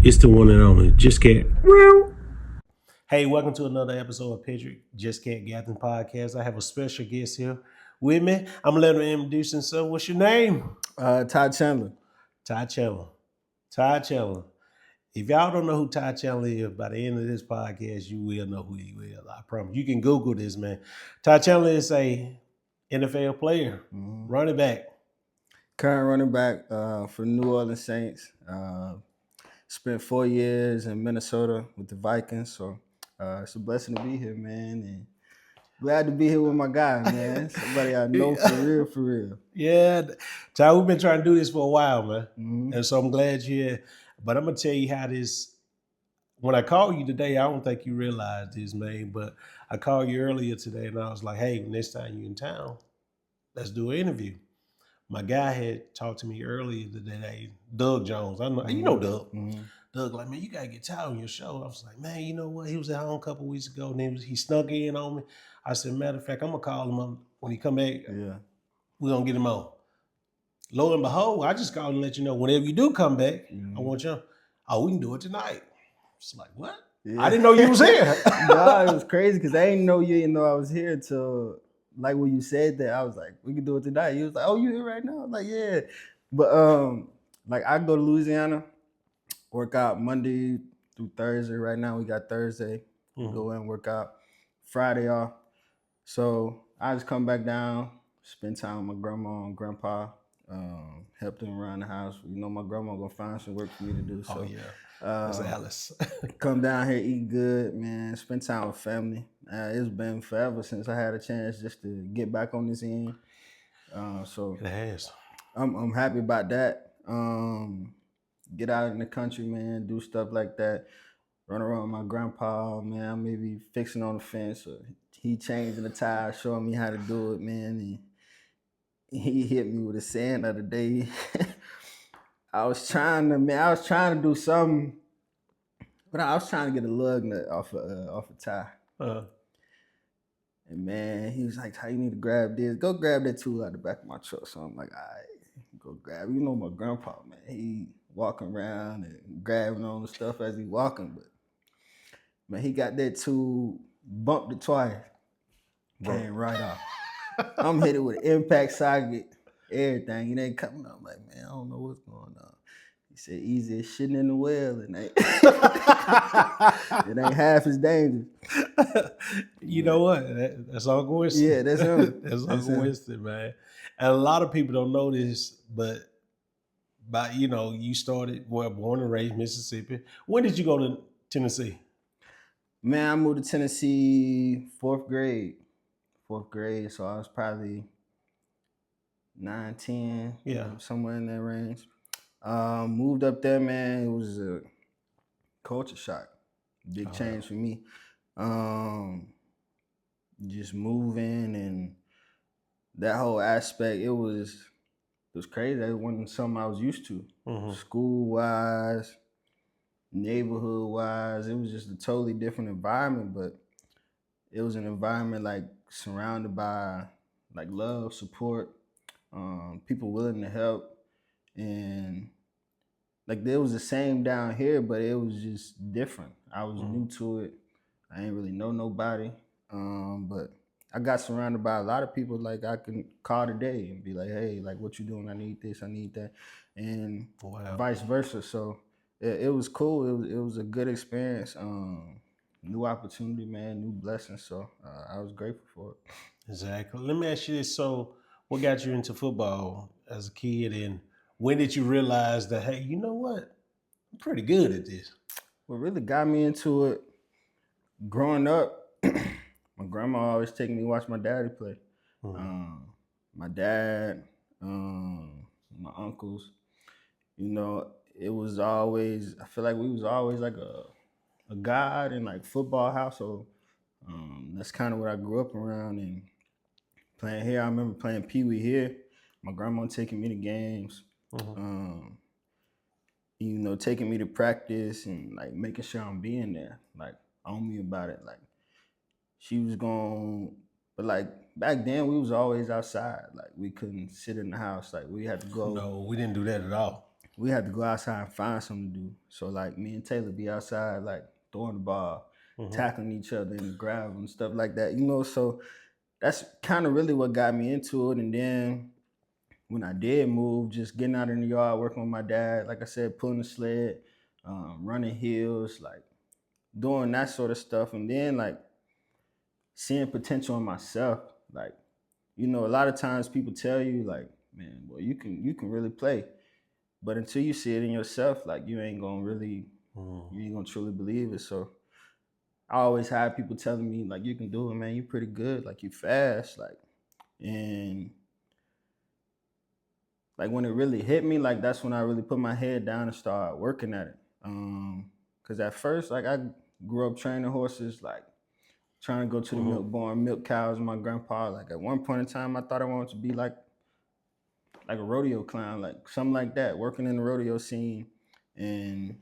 It's the one and only Just Cat. Hey, welcome to another episode of Patrick Just Cat Gathering Podcast. I have a special guest here with me. I'm gonna let him introduce himself. What's your name? Chandler. Ty Chandler. Ty Chandler. If y'all don't know who Ty Chandler is, by the end of this podcast, you will know who he is. I promise. You can Google this, man. Ty Chandler is a NFL player, running back. Current running back for New Orleans Saints. Spent 4 years in Minnesota with the Vikings. So it's a blessing to be here, man. And glad to be here with my guy, man. Somebody I know for real. Yeah. Ty, we've been trying to do this for a while, man. Mm-hmm. And so I'm glad you're here. But I'm going to tell you how this, when I called you today, I don't think you realized this, man, but I called you earlier today and I was like, hey, next time you're in town, let's do an interview. My guy had talked to me earlier today, Doug Jones. I know, you know Doug. Mm-hmm. Doug, like, man, you got to get Ty on your show. I was like, man, you know what? He was at home a couple weeks ago and he snuck in on me. I said, matter of fact, I'm going to call him up when he come back. Yeah. We're going to get him on. Lo and behold, I just called and let you know, whenever you do come back, I want you, we can do it tonight. It's like, what? Yeah. I didn't know you was here. No, it was crazy because I didn't know you didn't know I was here till like when you said that. I was like, we can do it tonight. You was like, oh, you here right now? I'm like, yeah. But like I go to Louisiana, work out Monday through Thursday. Right now we got Thursday. Go in, work out. Friday off. So I just come back down, spend time with my grandma and grandpa, help them around the house. You know, my grandma gonna find some work for me to do. So that's Alice. Come down here, eat good, man. Spend time with family. It's been forever since I had a chance just to get back on this end. So it has. I'm happy about that. Get out in the country, man. Do stuff like that. Run around with my grandpa, man. I may be fixing on the fence or he changing the tire, showing me how to do it, man. And he hit me with a sand the other day. I was trying to do something, but I was trying to get a lug nut off a tire. And man, he was like, "How you need to grab this? Go grab that tool out the back of my truck." So I'm like, "All right, go grab." You know my grandpa, man. He walking around and grabbing on the stuff as he walking, but man, he got that tool, bumped it twice, came right off. I'm hit it with an impact socket, everything. It ain't coming up. I'm like, man, I don't know what's going on. He said, easy as shitting in the well, and it ain't half as dangerous. You know what? That's all coincidence. Yeah, that's him. That's all coincidence, man. And a lot of people don't know this, but you started, born and raised Mississippi. When did you go to Tennessee? Man, I moved to Tennessee fourth grade. So I was probably 9, 10, somewhere in that range. Moved up there, man. It was a culture shock. Big change for me. Just moving and that whole aspect, it was crazy. It wasn't something I was used to. School-wise, neighborhood-wise, it was just a totally different environment, but it was an environment like surrounded by like love, support, people willing to help, and like it was the same down here, but it was just different. I was new to it. I ain't really know nobody, but I got surrounded by a lot of people like I can call today and be like, hey, like what you doing? I need this, I need that, and vice versa. So it was cool. It was a good experience. New opportunity, man, new blessings. So I was grateful for it. Exactly. Let me ask you this. So what got you into football as a kid, and when did you realize that, hey, you know what? I'm pretty good at this? What really got me into it, growing up, my grandma always taking me to watch my daddy play. My dad, my uncles, it was always, I feel like we was always like a God and like football household. That's kind of what I grew up around and playing here. I remember playing Pee Wee here. My grandma taking me to games, taking me to practice and like making sure I'm being there, like on me about it. Like she was gone, but like back then we was always outside. Like we couldn't sit in the house. Like we had to go. No, we didn't do that at all. we had to go outside and find something to do. So like me and Taylor be outside like throwing the ball, Mm-hmm. tackling each other in the gravel and stuff like that. So that's kind of really what got me into it. And then when I did move, just getting out in the yard, working with my dad, like I said, pulling the sled, running hills, like doing that sort of stuff. And then like seeing potential in myself. Like, a lot of times people tell you like, man, well, you can really play. But until you see it in yourself, like you ain't gonna truly believe it. So I always have people telling me like, you can do it, man. You're pretty good. Like you fast. And like when it really hit me, like that's when I really put my head down and start working at it. Cause at first, like I grew up training horses, like trying to go to the Mm-hmm. milk barn, milk cows with my grandpa. Like at one point in time, I thought I wanted to be like a rodeo clown, like something like that, working in the rodeo scene. And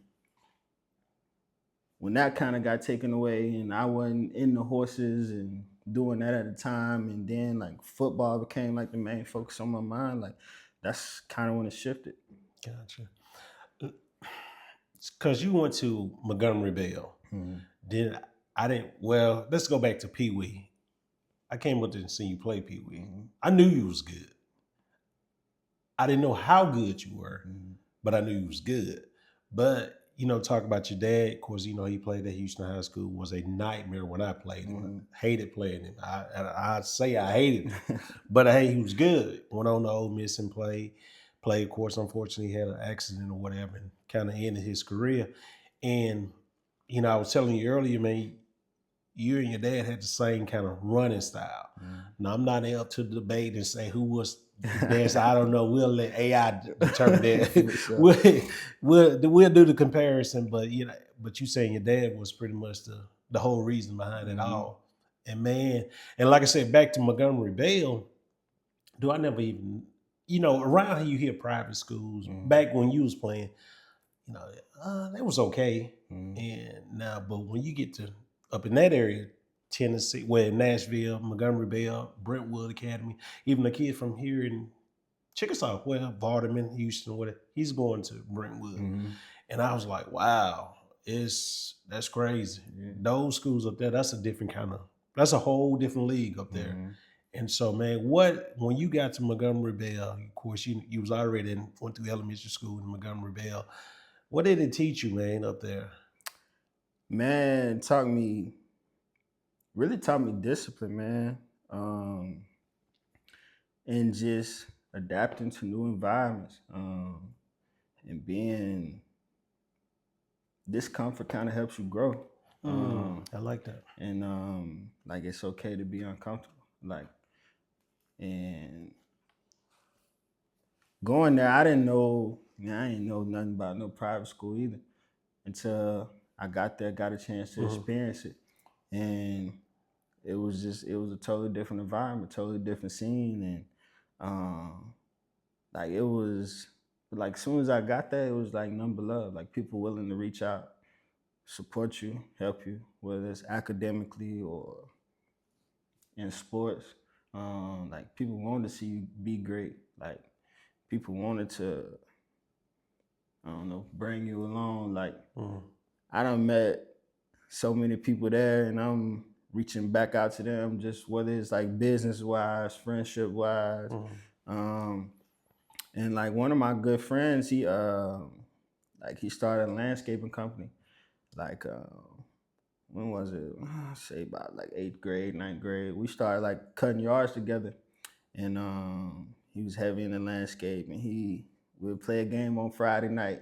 when that kind of got taken away and I wasn't in the horses and doing that at the time, and then like football became like the main focus on my mind, like that's kind of when it shifted. Gotcha. Because you went to Montgomery Bell. Mhm. Then I didn't. Well, let's go back to Pee Wee. I came up there and seen you play Pee Wee. Mhm. I knew you was good. I didn't know how good you were, Mhm. but I knew you was good. But talk about your dad. Of course, he played at Houston High School. Was a nightmare when I played him. Mhm. Hated playing him. I'd say I hated him, but hey, he was good. Went on to Ole Miss and played. Played, of course. Unfortunately, he had an accident or whatever, and kind of ended his career. And I was telling you earlier, man, you and your dad had the same kind of running style. Mhm. Now, I'm not up to the debate and say who was the best. I don't know. We'll let AI determine that. For sure. we'll do the comparison, but but you saying your dad was pretty much the whole reason behind it Mhm. all. And man, and like I said, back to Montgomery Bell, do I never even around here you hear private schools Mhm. back when you was playing, you know, that was okay. Mhm. And now, but when you get to up in that area, Tennessee, where Nashville, Montgomery Bell, Brentwood Academy, even the kid from here in Chickasaw, well, Vardaman, Houston, whatever, he's going to Brentwood. Mhm. And I was like, wow, that's crazy. Yeah. Those schools up there, that's a whole different league up there. Mhm. And so, man, when you got to Montgomery Bell, of course, you was already went through elementary school in Montgomery Bell. What did it teach you, man, up there? Man, really taught me discipline, man. Um, and just adapting to new environments. And being discomfort kind of helps you grow. I like that. And like it's okay to be uncomfortable. Like, and going there, I didn't know, I didn't know nothing about no private school either until I got there, got a chance to Mhm. experience it. And it was a totally different environment, totally different scene. And like it was, like, as soon as I got there, it was like nothing but love. Like people willing to reach out, support you, help you, whether it's academically or in sports. Like people wanted to see you be great. Like people wanted to, I don't know, bring you along. Like Mhm. I done met so many people there, and I'm reaching back out to them, just whether it's like business wise, friendship wise. Mhm. Um, and like one of my good friends, he started a landscaping company. Like when was it? I say about like eighth grade, ninth grade. We started like cutting yards together, and he was heavy in the landscape, and he would play a game on Friday night.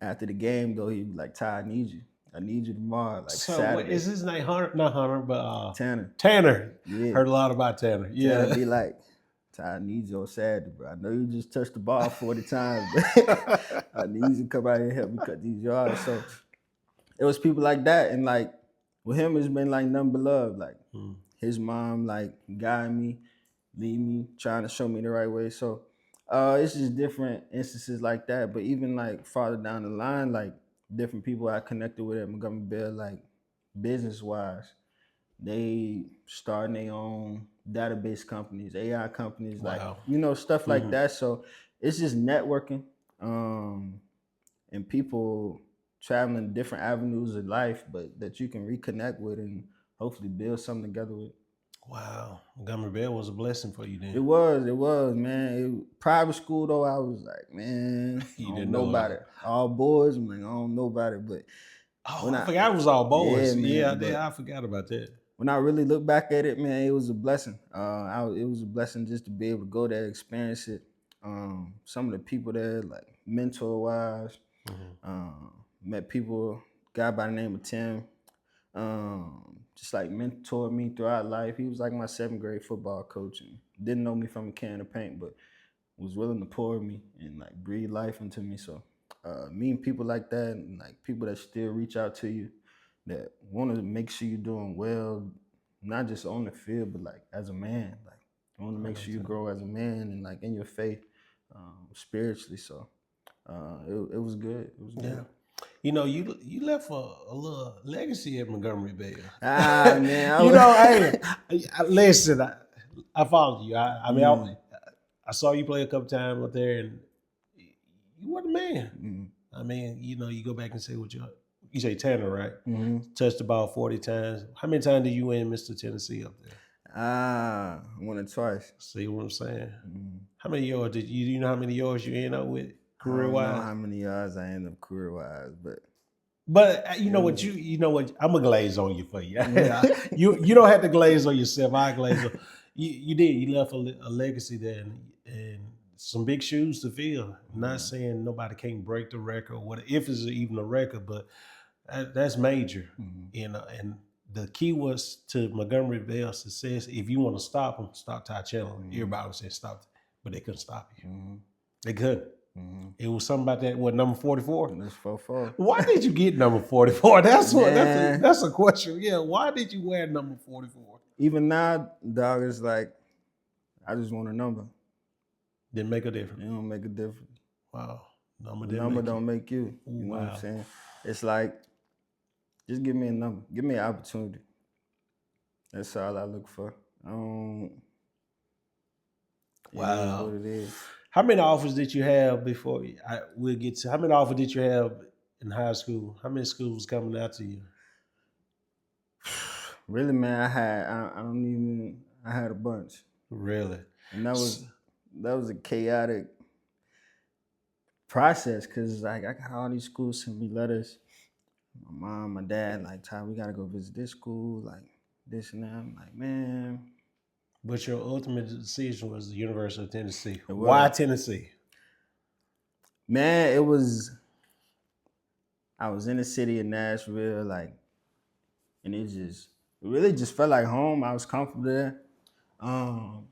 After the game, though, he'd be like, "Ty, I need you. I need you tomorrow, like So, what Saturday." is his name? Hunter, not Hunter, but Tanner, Tanner. yeah, Heard a lot about Tanner. Tanner Yeah. be like, "Ty, I need you on Saturday, bro. I know you just touched the ball 40 times, but I need you to come out here and help me cut these yards." So it was people like that, and like with him, it's been like nothing but love. Like Mm. his mom, like guiding me, lead me, trying to show me the right way. So it's just different instances like that. But even like farther down the line, like different people I connected with at Montgomery Bell, like business wise, they starting their own database companies, AI companies, like Wow. stuff like Mhm. that. So it's just networking. and people traveling different avenues of life, but that you can reconnect with and hopefully build something together with. Wow, Montgomery Bell was a blessing for you then. It was, man. Private school though, I was like, man, I You don't didn't know know it about all. it. All boys, I'm like, I don't know about it. But Oh, when I I, forgot it was all yeah, boys. Yeah, man. But I forgot about that. when I really look back at it, man, it was a blessing. It was a blessing just to be able to go there, experience it. Some of the people there, like mentor wise, Hmm. met people, guy by the name of Tim, just like mentored me throughout life. He was like my seventh grade football coach and didn't know me from a can of paint, but was willing to pour me and like breathe life into me. So meeting people like that and like people that still reach out to you that want to make sure you're doing well, not just on the field, but like as a man. Like I want to I make know sure you too. grow as a man and like in your faith, spiritually. So it was good. It was Yeah. good. You know, you left a little legacy at Montgomery Ah Bell. man, I You was know, hey, listen, I followed you. I mean, mm, I saw you play a couple times up there, and you were the man. mm, I mean, you know, you go back and say what you say Tanner, right? mm-hmm. Touched the ball 40 times. How many times did you win Mr. Tennessee up there? I won it twice. See what I'm saying? Mm. How many yards did you know how many yards you end up with I career don't know wise? how many yards I end up career wise, but But you it know what was. you know what I'm gonna glaze on you for you. Mm. You don't have to glaze on yourself. I glaze on you. Did you left a legacy there and some big shoes to fill. Not Mm. saying nobody can't break the record or what if it's even a record, but that's major. Mm. And the key was to Montgomery Bell's success. If you want to stop them, stop Ty Chandler. Mm. Everybody was saying stop, but they couldn't stop you. Mm. They couldn't. Mm. It was something about that. What number 44? That's 4-4. Why did you get number 44? That's what Man, that's a question. Yeah, why did you wear number 44? even now, dog is like, I just want a number. Didn't make a difference. It don't make a difference. Wow. Number The didn't number make you. don't make you. You know what I'm Wow. saying? It's like, just give me a number. Give me an opportunity. That's all I look for. It is what Wow. it is. How many offers did you have before we'll get to how many offers did you have in high school? How many schools coming out to you? Really, man, I don't even, I had a bunch. Really? And S- that was a chaotic process because like I got all these schools send me letters. My mom, my dad, like, Ty, we gotta go visit this school, like this and that. I'm like, man, But your ultimate decision was the University of Tennessee. it Why was. Tennessee? Man, it was. I was in the city of Nashville, like, and it really just felt like home. I was comfortable there, and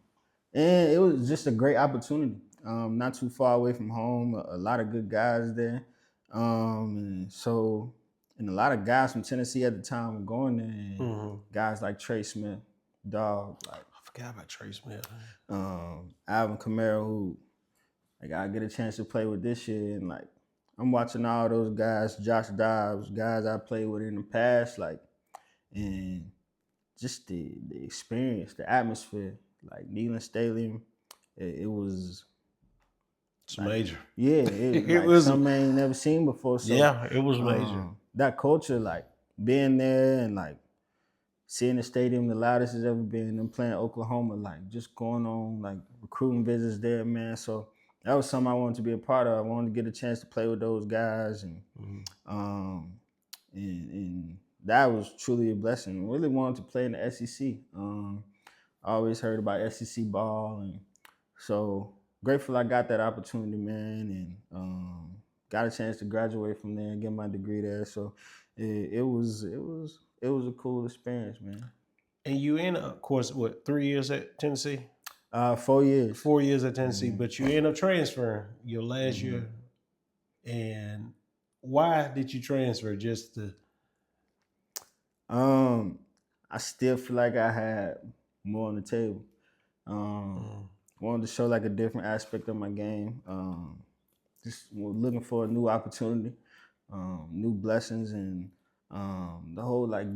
it was just a great opportunity. Not too far away from home, a lot of good guys there, and so, and a lot of guys from Tennessee at the time were going there, and Mm-hmm. guys like Trey Smith, Dog, like I forgot about Trace Smith. Alvin Kamara, who like I get a chance to play with this year, and like I'm watching all those guys, Josh Dobbs, guys I played with in the past, like, and just the experience, the atmosphere, like Neyland Stadium, it was It's like, major. yeah, it It like was something I ain't never seen before. So yeah, it was major. that culture, like being there and like seeing the stadium the loudest it's ever been, and playing Oklahoma, like just going on like recruiting visits there, man. So that was something I wanted to be a part of. I wanted to get a chance to play with those guys, and Mhm. um, and that was truly a blessing. I really wanted to play in the SEC. I always heard about SEC ball, and so grateful I got that opportunity, man, and got a chance to graduate from there and get my degree there. So it was a cool experience, man. And you in, of course, what 3 years at Tennessee, 4 years. 4 years at Tennessee, Mm-hmm. but you end up transferring your last Mm-hmm. year. And why did you transfer? Just to Um, I still feel like I had more on the table. Um, mm, wanted to show like a different aspect of my game. Just looking for a new opportunity, new blessings, and the whole like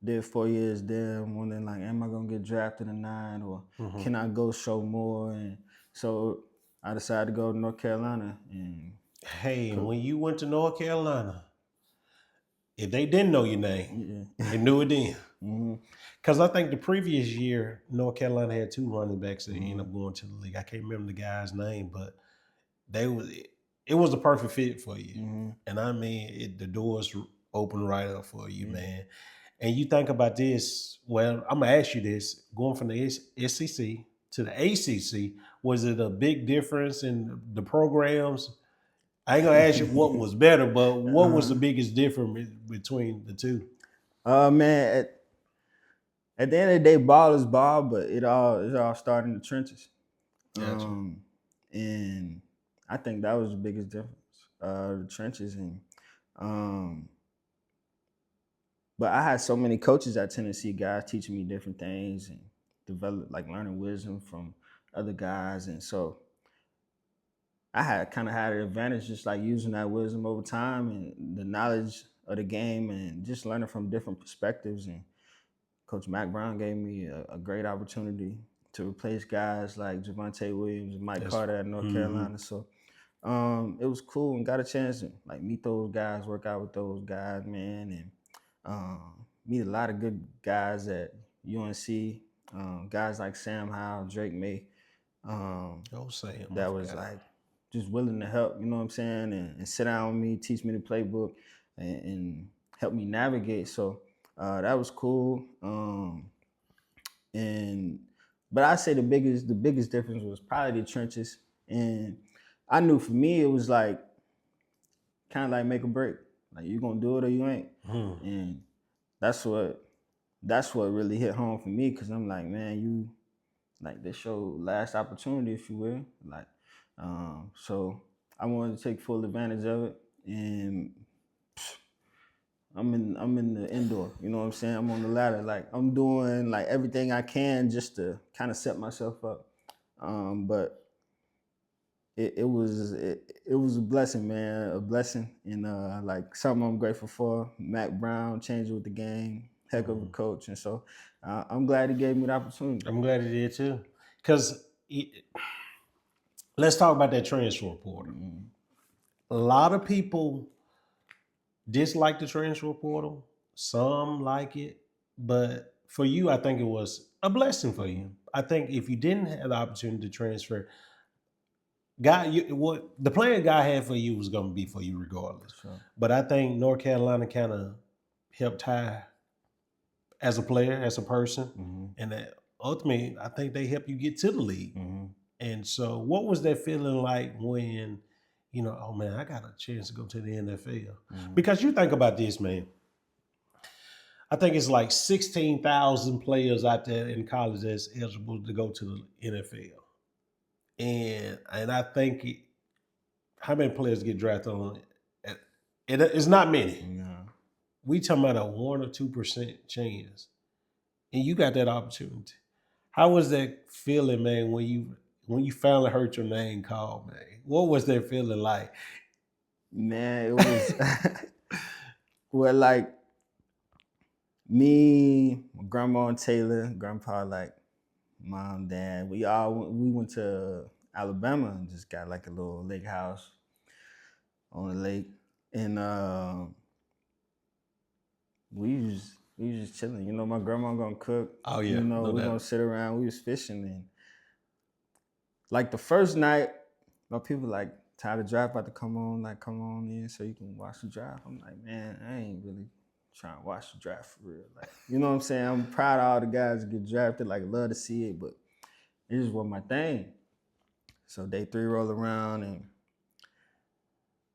did 4 years there, wondering like, am I gonna get drafted or not, or mhm. can I go show more? And so I decided to go to North Carolina and Hey, cook. when you went to North Carolina, if they didn't know your name, Yeah. they knew it then. hmm Because I think the previous year, North Carolina had two running backs that ended hmm up going to the league. I can't remember the guy's name, but they was it was a perfect fit for you. hmm And I mean, the doors open right up for you, Yeah. man. And you think about this. Well, I'm gonna ask you this: going from the SEC to the ACC, was it a big difference in the programs? I ain't gonna ask you what was better, but what was the uh-huh. biggest difference between the two? Man, at the end of the day, ball is ball, but it all started in the trenches. Gotcha. Um, and I think that was the biggest difference, the trenches. And um, but I had so many coaches at Tennessee, guys teaching me different things and develop like learning wisdom from other guys, and so I had kind of had an advantage just like using that wisdom over time and the knowledge of the game and just learning from different perspectives. And Coach Mac Brown gave me a great opportunity to replace guys like Javonte Williams and Mike That's Carter at North mm-hmm. Carolina. So it was cool and got a chance to like meet those guys, work out with those guys, man, and meet a lot of good guys at UNC. Guys like Sam Howell, Drake May, Oh, Sam, I that was forgot. like just willing to help, you know what I'm saying, and sit down with me, teach me the playbook, and help me navigate. So that was cool. And but I say the biggest difference was probably the trenches. And I knew for me it was like kind of like make or break. Like you gonna do it or you ain't. Hmm. And that's what that's what really hit home for me because I'm like, man, you like this your last opportunity, if you will. Like, so I wanted to take full advantage of it, and I'm in the indoor. You know what I'm saying? I'm on the ladder. Like I'm doing like everything I can just to kind of set myself up. But it was a blessing, man, a blessing, and like something I'm grateful for. Mac Brown changed with the game, heck of a Hmm. coach, and so I'm glad he gave me the opportunity. I'm glad he did too. Because let's talk about that transfer portal. Mm, A lot of people dislike the transfer portal. Some like it, but for you, I think it was a blessing for you. I think if you didn't have the opportunity to transfer, what the plan God had for you was going to be for you for regardless. sure. But I think North Carolina kind of helped Ty as a player, as a person, hmm and that ultimately, I think they help you get to the league. hmm And so, what was that feeling like when, oh man, I got a chance to go to the NFL? hmm Because you think about this, man. I think it's like 16,000 players out there in college that's eligible to go to the NFL. And I think how many players get drafted on it? It's not many. No. We talking about a 1 or 2% chance, and you got that opportunity. How was that feeling, man, when you finally heard your name called, man? What was that feeling like? Man, it was well, like me, my grandma and Taylor, grandpa, like mom, dad. We went to Alabama and just got like a little lake house on the lake, and we was just chilling. You know, my grandma gonna cook. Oh You yeah, know, no we gonna doubt. sit around. We was fishing, and like the first night, my people like tired of draft about to come on, like come on in so you can watch the draft. I'm like, man, I ain't really trying to watch the draft for real. Like, you know what I'm saying? I'm proud of all the guys that get drafted. Like, love to see it, but it just wasn't my thing. So day 3 roll around and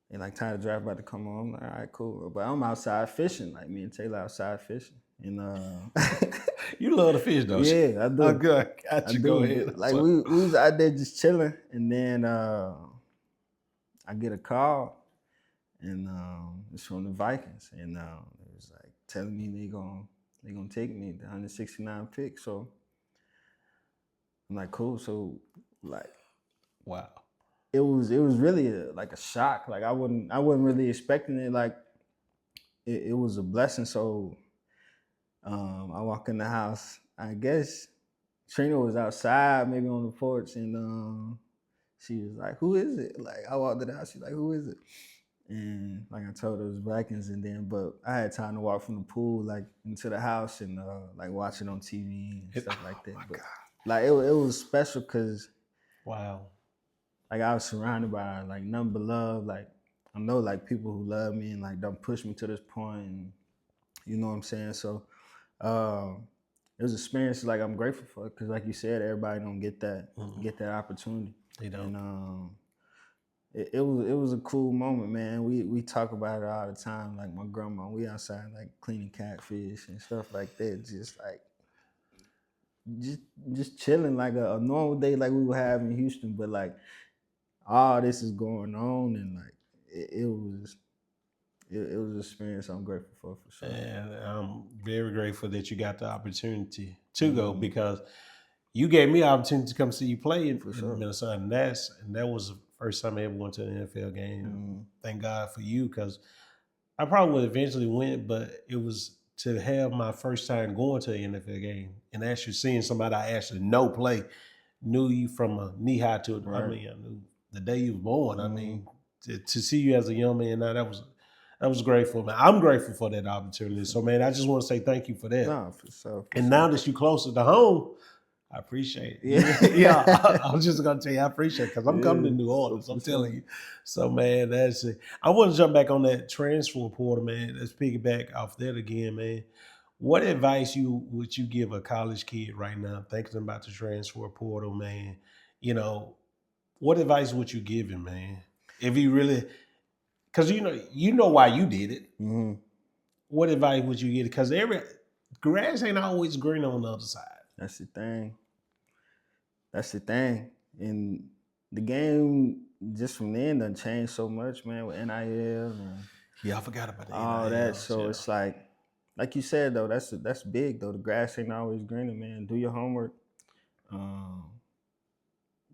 they like tired of draft about to come on. I'm like, all right, cool. But I'm outside fishing. Like me and Taylor outside fishing. And You love the fish, don't you? yeah, I Oh, do. good. Got I you. Go do. ahead. But like we was out there just chilling, and then I get a call, and it's from the Vikings, and it was like telling me they gonna take me the 169 pick. So I'm like, cool. So like Wow. it was really like a shock. Like I wasn't really expecting it. Like it was a blessing. So I walk in the house. I guess Trina was outside, maybe on the porch, and She was like, "Who is it?" Like I walked it out. She's like, "Who is it?" And like I told her it was Vikings, and then but I had time to walk from the pool like into the house and like watch it on TV and stuff like Oh that. my But God. like it was special because Wow. like I was surrounded by like nothing but love. Like I know like people who love me and like don't push me to this point, and you know what I'm saying. So it was an experience like I'm grateful for because like you said, everybody don't get that opportunity, They don't. and it was a cool moment, man. We talk about it all the time. Like my grandma, we outside like cleaning catfish and stuff like that. Just just chilling like a normal day like we would have in Houston, but like all this is going on and like it was an experience I'm grateful for sure. And I'm very grateful that you got the opportunity to go Mm-hmm. because you gave me an opportunity to come see you play For in sure. Minnesota, and that was the first time I ever went to an NFL game. Mm-hmm. Thank God for you because I probably would eventually win, but it was to have my first time going to an NFL game and actually seeing somebody I actually know play, knew you from a knee high to I Right. mean, I knew the day you was born. I Mm-hmm. mean, to see you as a young man now that was grateful, man. I'm grateful for that opportunity. For, So, man, I just want to say thank you for that. no, for sure, for And now sure. that you're closer to home, I appreciate it. Yeah. Yeah, I was just gonna tell you I appreciate it because I'm coming to Yeah. New Orleans. For I'm telling sure. you. So man, that's it. I want to jump back on that transfer portal, man. Let's piggyback off that again, man. What advice would you give a college kid right now thinking about the transfer portal, man? You know, what advice would you give him, man? If he really, because you know why you did it. Mm-hmm. What advice would you give? Because every grass ain't always green on the other side. That's the thing. That's the thing. And the game just from then done changed so much, man, with NIL and Yeah, I forgot about the all that. NILs. So Yeah. it's like you said though, that's big though. The grass ain't always greener, man. Do your homework. Um,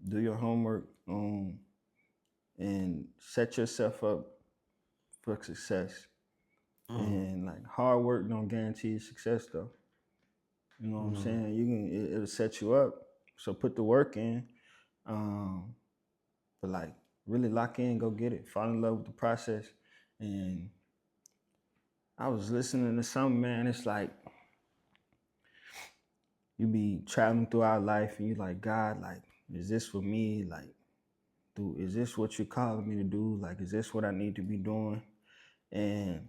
do your homework. And set yourself up for success. Mm, And like hard work don't guarantee success though. You know what I'm mm. saying? It'll set you up. So put the work in. Um, but like really lock in, go get it. Fall in love with the process. And I was listening to something, man. It's like you be traveling throughout life and you like, God, like, is this for me? Like, is this what you're calling me to do? Like, is this what I need to be doing? And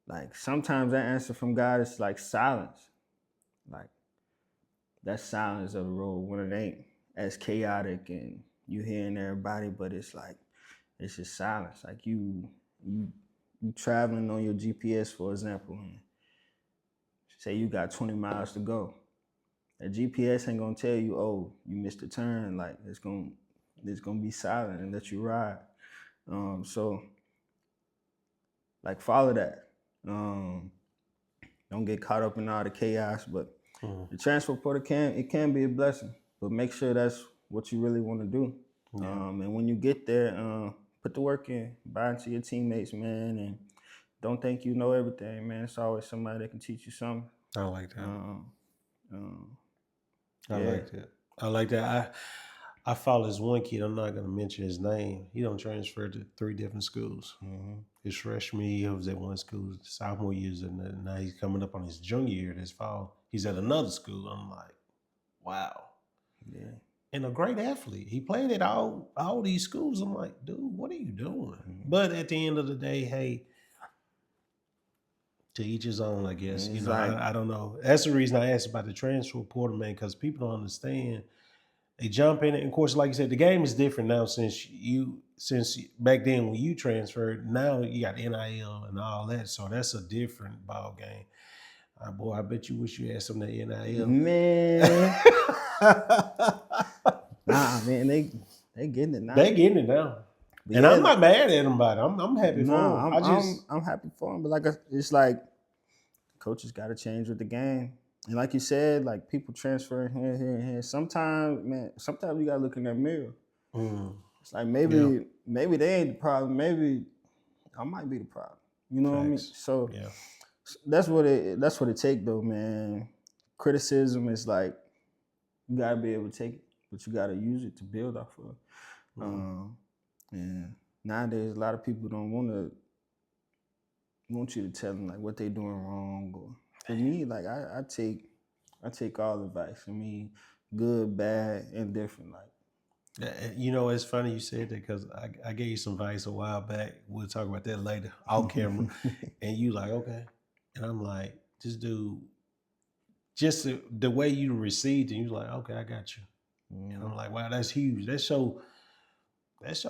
like sometimes that answer from God is like silence. Like that silence of the road when it ain't as chaotic and you hearing everybody, but it's like it's just silence. Like you traveling on your GPS, for example, and say you got 20 miles to go. That GPS ain't gonna tell you, oh, you missed a turn. Like it's gonna be silent and let you ride. So like follow that. Don't get caught up in all the chaos, but Mm. the transfer portal can be a blessing, but make sure that's what you really want to do. Yeah, And when you get there, put the work in, buy into your teammates, man, and don't think you know everything, man. It's always somebody that can teach you something. I like that. Um, um, I yeah. like that. I like that. I follow this one kid. I'm not gonna mention his name. He don't transfer to 3 different schools. Mm-hmm. His freshman year he was at one school. Sophomore years, and now he's coming up on his junior year this fall. He's at another school. I'm like, wow. Yeah. And a great athlete. He played at all these schools. I'm like, dude, what are you doing? Mm-hmm. But at the end of the day, hey, to each his own, I guess. And it's like, I don't know. That's the reason I asked about the transfer portal, man, because people don't understand. They jump in it. And of course, like you said, the game is different now since back then when you transferred. Now you got NIL and all that, so that's a different ball game. Boy, I bet you wish you had some of that NIL. man, nah, man, they getting it now. They getting it now, But and yeah, I'm not mad at them about it. I'm happy for nah, them. I'm happy for him. But like it's like coaches got to change with the game. And like you said, like people transferring here, and here. Sometimes, man, sometimes you gotta look in that mirror. Mm, It's like yeah, maybe they ain't the problem. Maybe I might be the problem. You know what I mean? facts. So Yeah, that's what it take though, man. Criticism is like you gotta be able to take it, but you gotta use it to build off of. Mhm. Um, and nowadays, a lot of people don't want you to tell them like what they doing wrong. Or for me, like I take all advice. I mean, good, bad, indifferent. Like, You know, it's funny you said that because I gave you some advice a while back. We'll talk about that later, off camera. And you like, okay. And I'm like, this dude, just the way you received it, you was like, okay, I got you. And I'm like, wow, that's huge. That show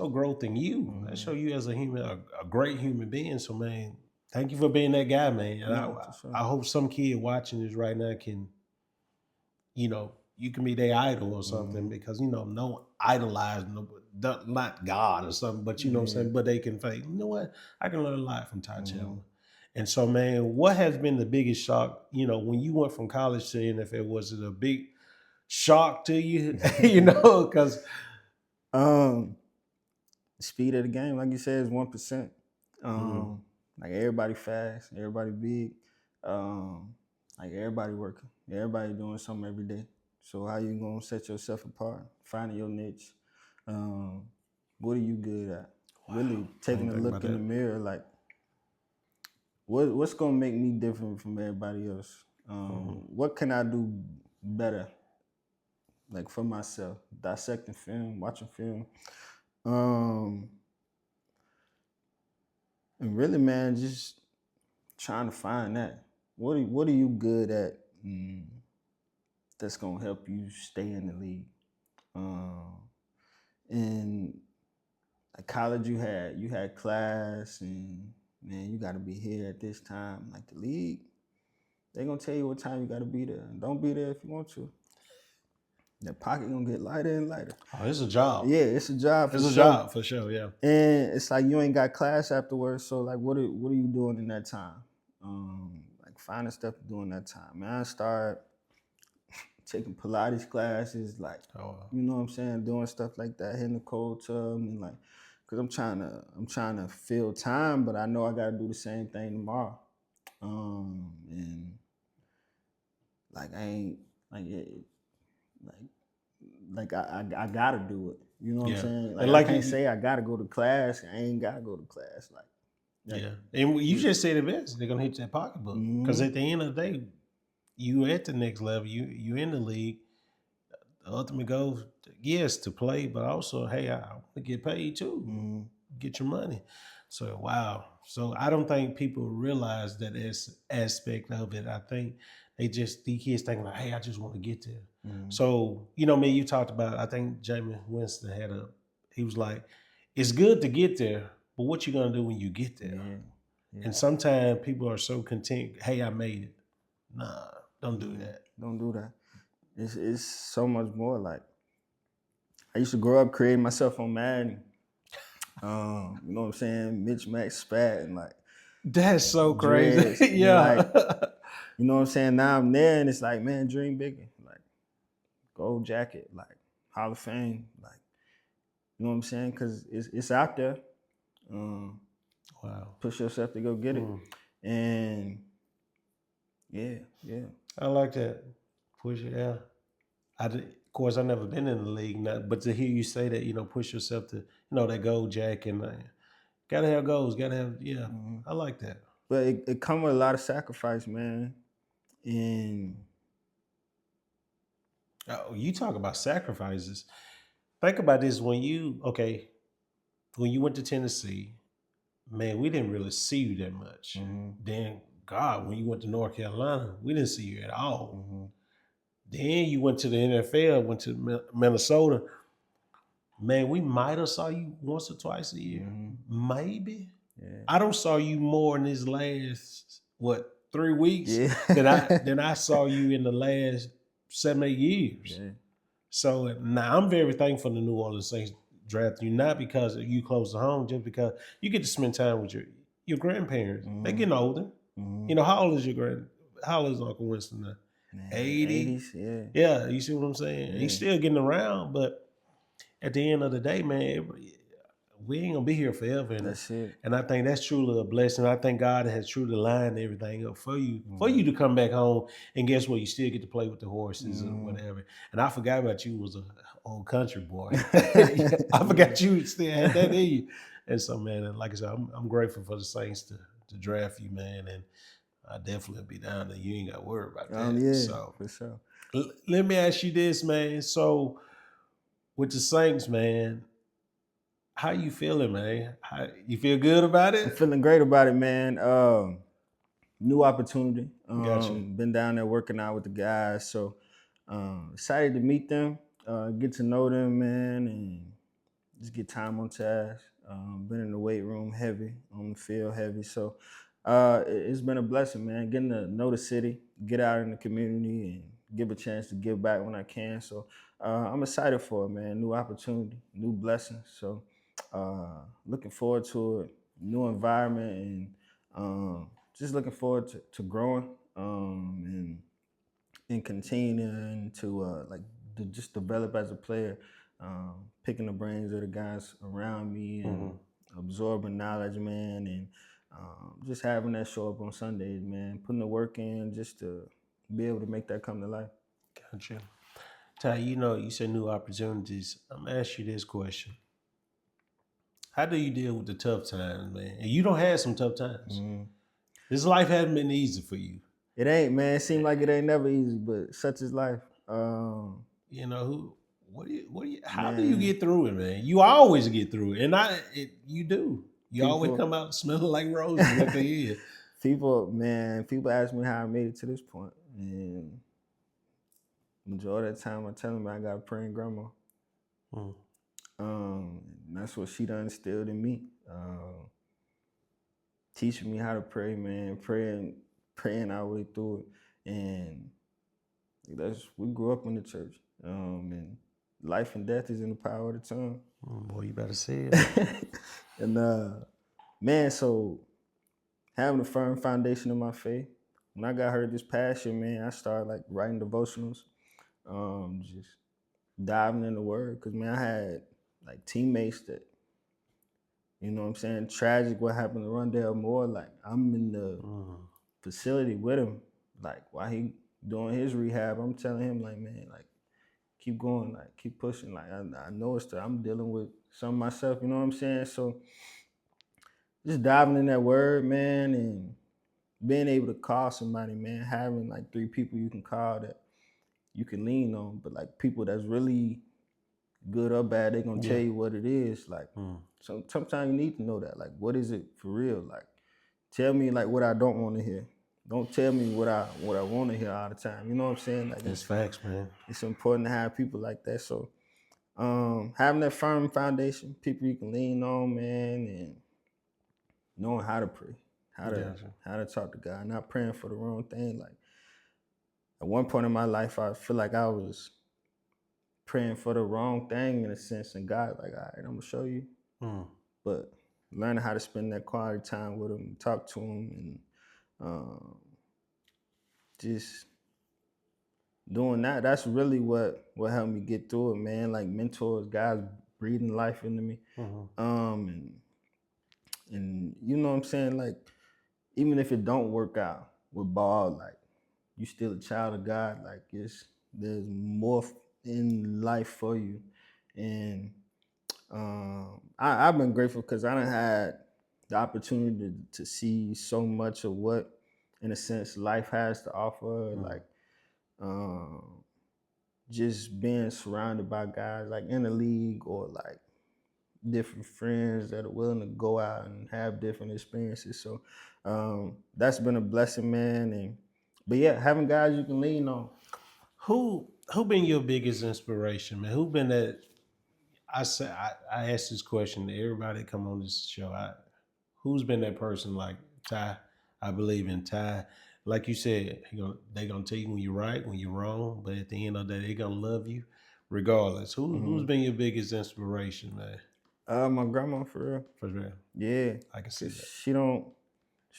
growth in you. That show you as a human, a great human being. So man, thank you for being that guy, man. And no, for sure. I hope some kid watching this right now can, you can be their idol or something because no idolize not God or something, but you know what I'm Yeah. saying. But they can think, you know what, I can learn a lot from Ty Chandler. And so, man, what has been the biggest shock? When you went from college to NFL, was it a big shock to you? Because Um, speed of the game, like you said, is 1%. mm, Like everybody fast, everybody big, like everybody working, everybody doing something every day. So how you gonna set yourself apart? Finding your niche. Um, what are you good at? Really I taking didn't a think about look in the that. mirror, like what's gonna make me different from everybody else? Mhm. What can I do better, like for myself? Dissecting film, watching film. Um, and really, man, just trying to find that. What are you good at? That's gonna help you stay in the league. Um, in like college, you had class, and man, you got to be here at this time. Like the league, they gonna tell you what time you got to be there. And don't be there if you want to. That pocket gonna get lighter and lighter. Oh, it's a job. Yeah, it's a job for It's a sure. job for sure. Yeah. And it's like you ain't got class afterwards. So like, what are you doing in that time? Like finding stuff to do in that time. Man, I start taking Pilates classes, like Oh, you know what I'm saying, doing stuff like that, hitting the cold tub, and like, cause I'm trying to fill time, but I know I gotta do the same thing tomorrow. And like I ain't like it, like I gotta do it. You know what I'm yeah. saying? Like And I like can't say I gotta go to class. I ain't gotta go to class. Like, yeah. And you just said it best. They're gonna hit that pocketbook because mm-hmm. at the end of the day, you at the next level. You in the league. The ultimate goal, yes, to play, but also, hey, I want to get paid too. Mm-hmm. Get your money. So wow. So I don't think people realize that aspect of it. I think these kids think like, hey, I just want to get there. Mm-hmm. So man, you talked about. I think Jamie Winston he was like, it's good to get there, but what you gonna do when you get there? Yeah, yeah. And sometimes people are so content. Hey, I made it. Nah, don't do Mm-hmm. that. Don't do that. It's so much more. Like I used to grow up creating myself on Madden. You know what I'm saying? Mitch Max spat and like That's so crazy. dreads. And like, Yeah. you know what I'm saying? Now I'm there and it's like, man, dream bigger. Like gold jacket, like Hall of Fame. Like, you know what I'm saying? Cause it's out there. Um, Wow. push yourself to go get it. Mm. And yeah, yeah. I like that. Push it out. Of course, I've never been in the league, but to hear you say that, push yourself to, that gold jack and gotta have goals, gotta have, yeah, Mm-hmm. I like that. But it come with a lot of sacrifice, man. And Oh, you talk about sacrifices. Think about this when you went to Tennessee, man, we didn't really see you that much. mm-hmm, Then, God, when you went to North Carolina, we didn't see you at all. mm-hmm, Then you went to the NFL, went to Minnesota. Man, we might have saw you once or twice a year, mm-hmm, maybe. yeah, I don't saw you more in this last 3 weeks yeah, than I saw you in the last 7, 8 years. yeah, So now I'm very thankful the New Orleans Saints drafted you, not because you close to home, just because you get to spend time with your grandparents. They're mm-hmm, getting older. mm-hmm. How old is how old is Uncle Winston now? Man, 80. 80s, yeah, Yeah, you see what I'm saying? yeah, He's still getting around, but at the end of the day, man, we ain't gonna be here forever. That's it. And I think that's truly a blessing. I think God has truly lined everything up for you Mm. to come back home. And guess what? You still get to play with the horses or Mm. whatever. And I forgot about you was a old country boy. I Yeah. forgot you still had that in you. And so, man, and like I said, I'm grateful for the Saints to draft you, man. And I definitely be down there. You ain't got to worry about that. Yeah, So for sure. let me ask you this, man. So with the Saints, man, how you feeling, man? You feel good about I'm it? feeling great about it, man. New opportunity. Gotcha. Been down there working out with the guys, so excited to meet them, get to know them, man, and just get time on task. Been in the weight room heavy, on the field heavy, so it's been a blessing, man. Getting to know the city, get out in the community, and give a chance to give back when I can. So I'm excited for it, man. New opportunity, new blessing. So looking forward to it. New environment, and just looking forward to growing and continuing to to just develop as a player, picking the brains of the guys around me and Mhm. absorbing knowledge, man, and just having that show up on Sundays, man, putting the work in just to be able to make that come to life. Gotcha. Ty, you know, you said new opportunities. I'm gonna ask you this question. How do you deal with the tough times, man? And you don't have some tough times. Mhm. This life hasn't been easy for you. It ain't, man. It seemed like it ain't never easy, but such is life. You know, how do you Man, get through it, man? You always get through it. And you do. You always people, come out smelling like roses at the end. people ask me how I made it to this point, and majority of the time I tell them I got a praying grandma. Mm. And that's what she done instilled in me. Teaching me how to pray, man, praying our way through it. And we grew up in the church. And life and death is in the power of the tongue. Boy, you better say it. And man, so having a firm foundation in my faith. When I got hurt this past year, man, I started like writing devotionals, just diving in the word. Cause man, I had like teammates that, you know what I'm saying, tragic what happened to Rondell Moore. Like I'm in the Mm. facility with him, like while he doing his rehab. I'm telling him like, man, like keep going, like keep pushing. Like I know I'm dealing with some myself, you know what I'm saying? So just diving in that word, man, and being able to call somebody, man, having like 3 people you can call that you can lean on, but like people that's really good or bad, they gonna tell Yeah. you what it is. Like Mm. sometimes you need to know that. Like, what is it for real? Like, tell me like what I don't want to hear. Don't tell me what I want to hear all the time. You know what I'm saying? Like That's facts, man. it's important to have people like that. So having that firm foundation, people you can lean on, man, and knowing how to pray, Gotcha. how to talk to God, not praying for the wrong thing. Like at one point in my life, I feel like I was praying for the wrong thing in a sense, and God, like, all right, I'm gonna show you. Mm. But learning how to spend that quality time with him, talk to him, and just doing that. That's really what helped me get through it, man. Like mentors, guys breathing life into me, Mhm. um, and you know what I'm saying. Like even if it don't work out with ball, like you still a child of God. Like there's more in life for you, and I've been grateful because I done had the opportunity to see so much of what, in a sense, life has to offer. Mm. Like um, just being surrounded by guys like in the league or like different friends that are willing to go out and have different experiences. So that's been a blessing, man. And but yeah, having guys you can lean on. Who been your biggest inspiration, man? Who been that? I asked this question to everybody that come on this show. Who's been that person like Ty? I believe in Ty. Like you said, they gonna tell you when you're right, when you're wrong, but at the end of the day, they gonna love you regardless. Who's Mhm. been your biggest inspiration, man? My grandma for real. For real, Yeah, I can see cause that. she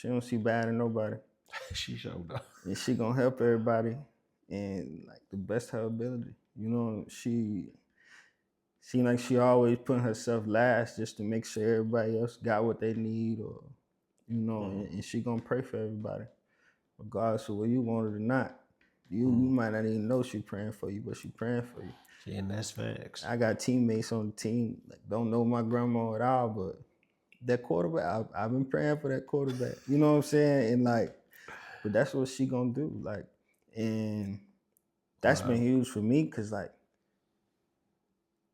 don't see bad in nobody, She showed up. and she gonna help everybody and like the best of her ability. You know, seemed like she always putting herself last just to make sure everybody else got what they need, or and she gonna pray for everybody, regardless of whether you want it or not. You might not even know she praying for you, but she praying for you. And that's facts. I got teammates on the team like don't know my grandma at all, but that quarterback, I've been praying for that quarterback. You know what I'm saying? And like, but that's what she gonna do. Like, and that's been huge for me because like,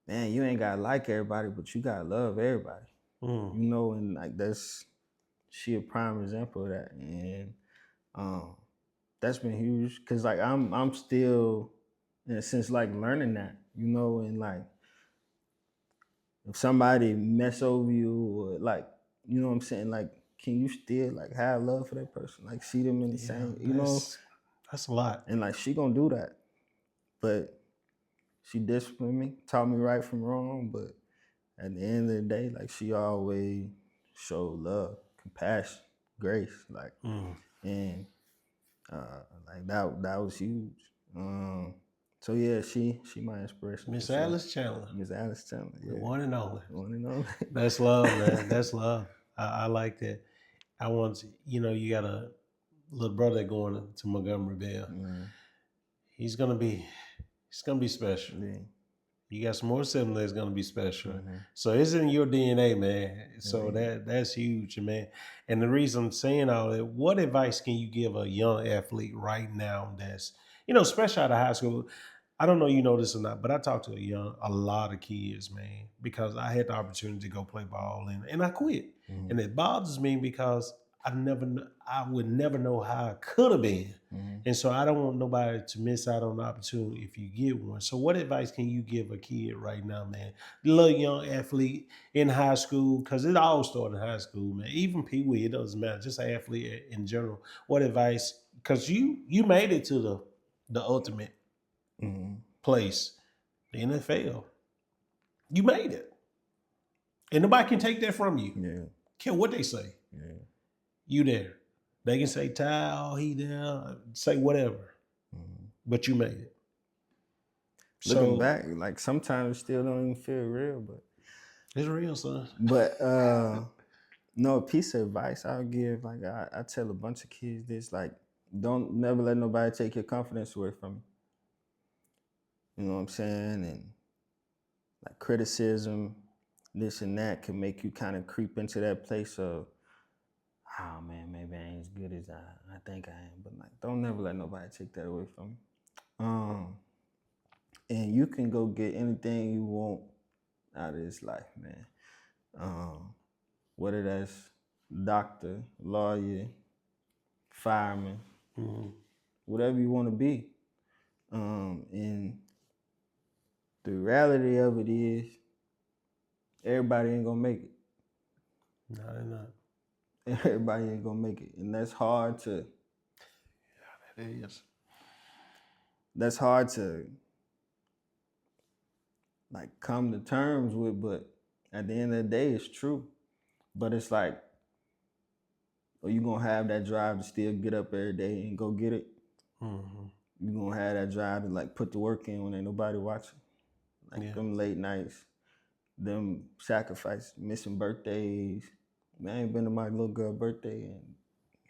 man, you ain't gotta like everybody, but you gotta love everybody. And like she a prime example of that. And that's been huge because like I'm still in a sense like learning that, and like if somebody mess over you or like, you know what I'm saying, like can you still like have love for that person, like see them in the same, that's a lot. And like she gonna do that, but she disciplined me, taught me right from wrong, but at the end of the day, like she always showed love, compassion, grace, like, and like that was huge. So yeah, she my inspiration. Miss Alice Chandler. Miss Alice Chandler, yeah. The one and only. One and only. That's love, man. That's love. I like that. I want to, you got a little brother going to Montgomery Bell. He's gonna be special. Yeah. You got some more siblings that's gonna be special. So it's in your DNA, man. So that's huge, man. And the reason I'm saying all that, what advice can you give a young athlete right now that's, especially out of high school? I don't know you know this or not, but I talk to a lot of kids, man, because I had the opportunity to go play ball and I quit. And it bothers me because I would never know how I could have been. And so I don't want nobody to miss out on the opportunity if you get one. So what advice can you give a kid right now, man? The little young athlete in high school, because it all started in high school, man. Even Pee Wee, it doesn't matter, just an athlete in general. What advice, because you made it to the ultimate place, the NFL. You made it. And nobody can take that from you. Yeah. Care what they say. Yeah. You there. They can say Ty, oh, he there, say whatever. But you made it. Looking back, like sometimes it still don't even feel real, but it's real, son. But no, a piece of advice I'll give, like I tell a bunch of kids this, like, don't never let nobody take your confidence away from you. You know what I'm saying? And like criticism, this and that can make you kind of creep into that place of, oh man, maybe I ain't as good as I think I am. But like, don't never let nobody take that away from you. And you can go get anything you want out of this life, man. Whether that's doctor, lawyer, fireman, whatever you want to be. And the reality of it is, everybody ain't gonna make it. No, they're not. Everybody ain't gonna make it, and that's hard to. Yeah, that is. That's hard to like come to terms with, but at the end of the day, it's true. But it's like, are you gonna have that drive to still get up every day and go get it? You gonna have that drive to like put the work in when ain't nobody watching, like them late nights, them sacrifices, missing birthdays. Man, I ain't been to my little girl birthday in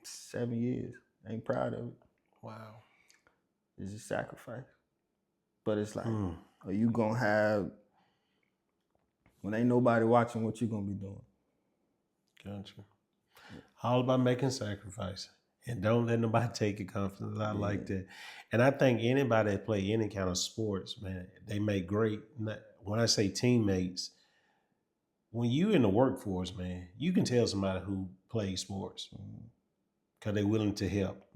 7 years. I ain't proud of it. Wow. It's a sacrifice. But it's like, are you gonna have, when ain't nobody watching, what you gonna be doing? Gotcha. All about making sacrifice. And don't let nobody take your confidence. I like that. And I think anybody that play any kind of sports, man, they make great, when I say teammates, when you in the workforce, man, you can tell somebody who plays sports because they're willing to help.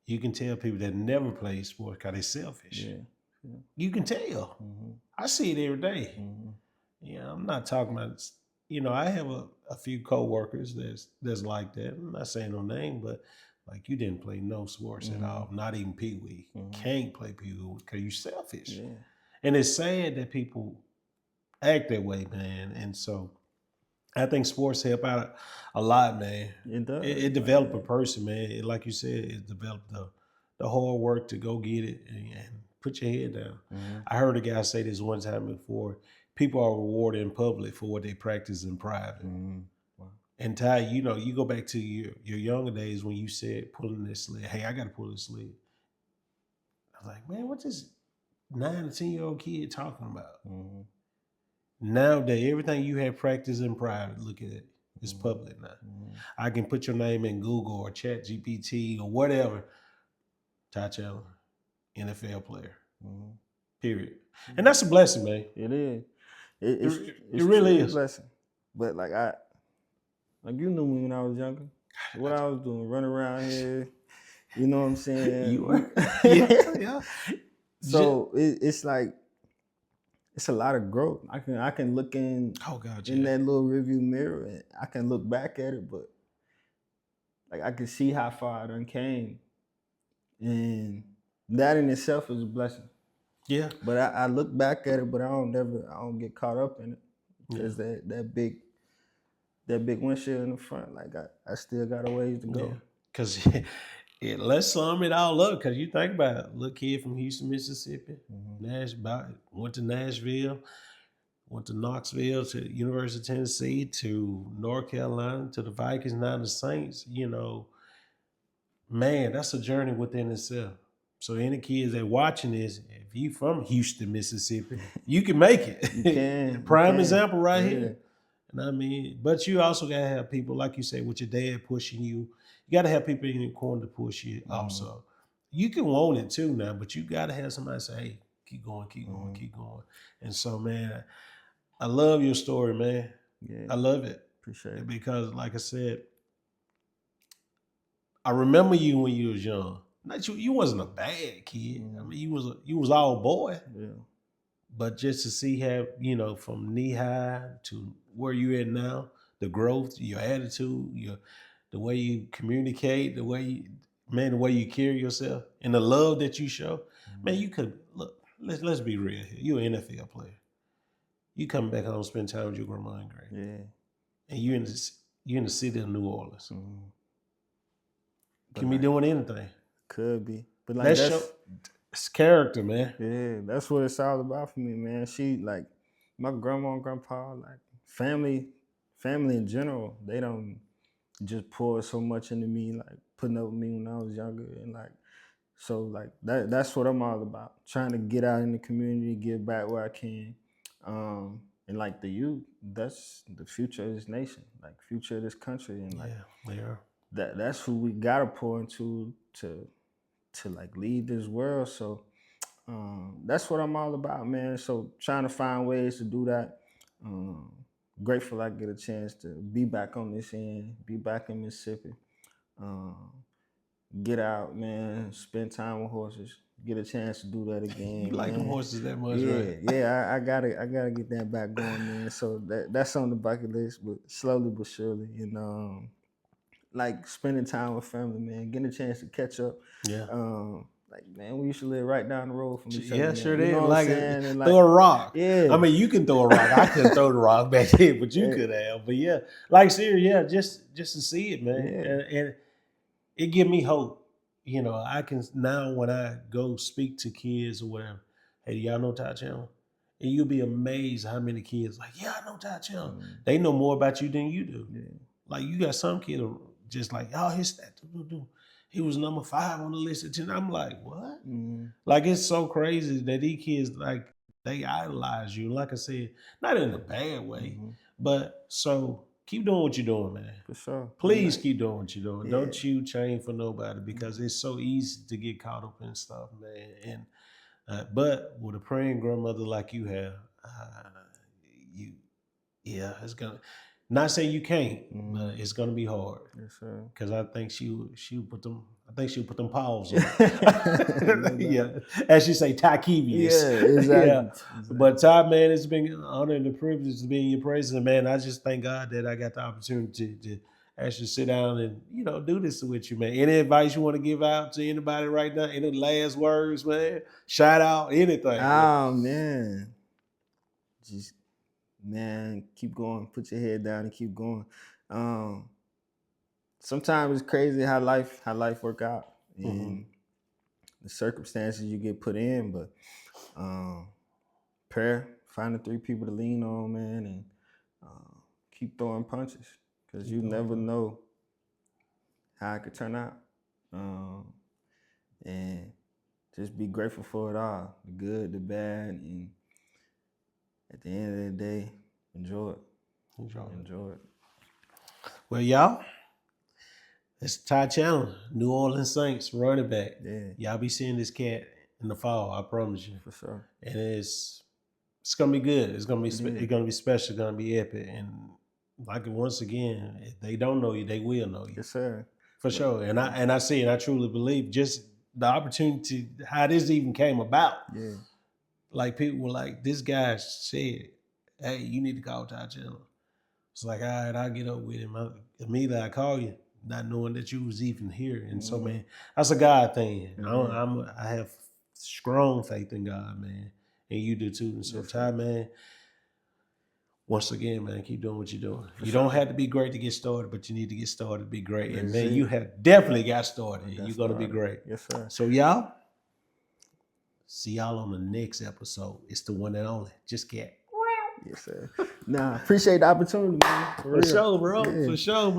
You can tell people that never play sports because they're selfish. You can tell. I see it every day. Yeah, I'm not talking about, I have a few coworkers that's like that. I'm not saying no name, but like you didn't play no sports at all, not even Pee Wee. Can't play Pee Wee because you're selfish. And it's sad that people act that way, man. And so I think sports help out a lot, man. It does. It develop a person, man. Like you said, it developed the hard work to go get it and put your head down. I heard a guy say this one time before. people are rewarded in public for what they practice in private. Wow. And Ty, you know, you go back to your younger days when you said pulling this sled. Hey, I got to pull this sled. I was like, man, what's this 9 to 10-year-old kid talking about? Nowadays, everything you have practiced in private, look at it. It's public now. I can put your name in Google or Chat GPT or whatever. Ty Chandler, NFL player. Period. And that's a blessing, man. It is. It really truly a is. blessing. But like you knew me when I was younger. What I was doing, running around here. You know what I'm saying? You were. Yeah. So it's like it's a lot of growth. I can look in in that little review mirror and I can look back at it, but like I can see how far I done came. And that in itself is a blessing. Yeah. But I look back at it, but I don't get caught up in it. Because that big windshield in the front, like I still got a ways to go. Because let's sum it all up. Because you think about it, little kid from Houston, Mississippi, went to Nashville, went to Knoxville, to the University of Tennessee, to North Carolina, to the Vikings, now the Saints. You know, man, that's a journey within itself. So any kids that watching this, if you from Houston, Mississippi, you can make it. You can. Prime example right here. And I mean, but you also gotta have people, like you say, with your dad pushing you. You gotta have people in your corner to push you also. You can want it too now, but you gotta have somebody say, hey, keep going, keep going, keep going. And so, man, I love your story, man. Yeah. I love it. Appreciate it. Because like I said, I remember you when you was young. Not you wasn't a bad kid. I mean, you was all boy. Yeah. But just to see how, you know, from knee high to where you at now, the growth, your attitude, the way you communicate, the way you carry yourself, and the love that you show, man, you could look. Let's be real here. You're an NFL player. You come back home, spend time with your grandma and grand. Yeah. And you're in the city of New Orleans. Can be doing anything. Could be, but like it's character, man. Yeah, that's what it's all about for me, man. She like my grandma and grandpa, like family in general. They don't just pour so much into me, like putting up with me when I was younger, and like so like that's what I'm all about. Trying to get out in the community, give back where I can, and like the youth, that's the future of this nation, like future of this country, and like they are. That's who we gotta pour into to like lead this world. So that's what I'm all about, man. So trying to find ways to do that. Grateful I get a chance to be back on this end, be back in Mississippi. Get out, man, spend time with horses, get a chance to do that again. You like the horses that much, right? Yeah, I gotta get that back going, man. So that's on the bucket list, but slowly but surely, you know. Like spending time with family, man, getting a chance to catch up. Yeah. Like, man, we used to live right down the road from each other. Yeah, sure did. You know like, like throw a rock. Yeah. I mean, you can throw a rock. I couldn't throw the rock back then, but you could have. But yeah, like seriously, just to see it, man. And it give me hope. You know, I can now when I go speak to kids or whatever, hey, y'all know Ty Chandler? And you'll be amazed how many kids like, yeah, I know Ty Chandler. They know more about you than you do. Yeah. Like you got some kids just like, oh, his stat, he was number 5 on the list of 10. I'm like, what? Like, it's so crazy that these kids, like, they idolize you. Like I said, not in a bad way, but so keep doing what you're doing, man. For sure. Please keep doing what you're doing. Don't you change for nobody because it's so easy to get caught up in stuff, man. And but with a praying grandmother like you have, it's gonna. Not saying you can't, but it's gonna be hard. Yes, sir. Because I think she put them. I think she'll put them paws on. Yeah, as she say, Ty Kevious. Yeah, exactly. But Ty, man, it's been an honor and a privilege to be in your presence, and man. I just thank God that I got the opportunity to actually sit down and do this with you, man. Any advice you want to give out to anybody right now? Any last words, man? Shout out, anything? Oh man, just. Man, keep going. Put your head down and keep going. Sometimes it's crazy how life work out and the circumstances you get put in, but prayer finding 3 people to lean on, man, and keep throwing punches because you never know how it could turn out. And just be grateful for it all, the good, the bad, and at the end of the day, enjoy it. Enjoy it. Well, y'all, it's Ty Chandler, New Orleans Saints running back. Yeah, Y'all be seeing this cat in the fall, I promise you. for sure. And it's gonna be good. It's gonna be special. It's gonna be epic. And like once again, if they don't know you, they will know you. Yes, sir. For sure. And I see, and I truly believe just the opportunity, how this even came about. Yeah. Like people were like, this guy said, hey, you need to call Ty Chandler. It's like, all right, I'll get up with him. Immediately I call you, not knowing that you was even here. And so, man, that's a God thing. I have strong faith in God, man. And you do too. And so, Ty, man, once again, man, keep doing what you're doing. You don't have to be great to get started, but you need to get started to be great. And man, you have definitely got started. And you're going to be great. Yes, sir. So, y'all, see y'all on the next episode. It's the one and only. Just Cat. Yes, sir. Nah, appreciate the opportunity, man. For sure, bro. Yeah. For sure.